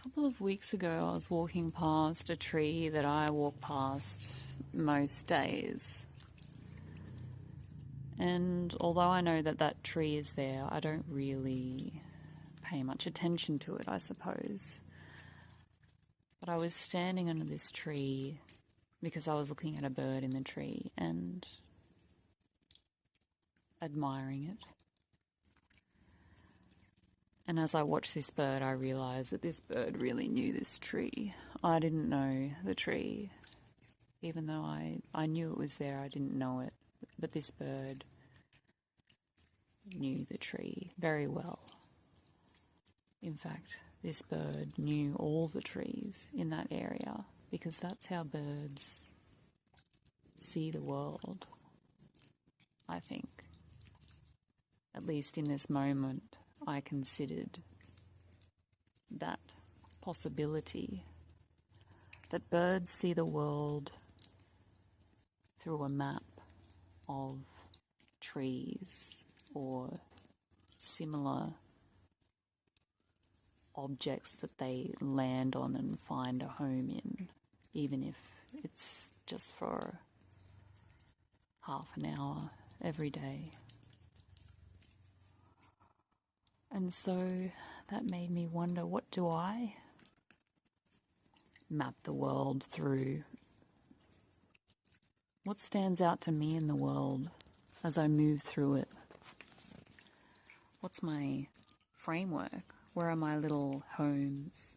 couple of weeks ago, I was walking past a tree that I walk past most days. And although I know that that tree is there, I don't really pay much attention to it, I suppose. But I was standing under this tree because I was looking at a bird in the tree and admiring it. And as I watched this bird, I realised that this bird really knew this tree. I didn't know the tree. Even though I knew it was there, I didn't know it. But this bird knew the tree very well. In fact, this bird knew all the trees in that area because that's how birds see the world, I think. At least in this moment, I considered that possibility, that birds see the world through a map of trees or similar objects that they land on and find a home in, even if it's just for half an hour every day. And so that made me wonder, what do I map the world through? What stands out to me in the world as I move through it? What's my framework? Where are my little homes?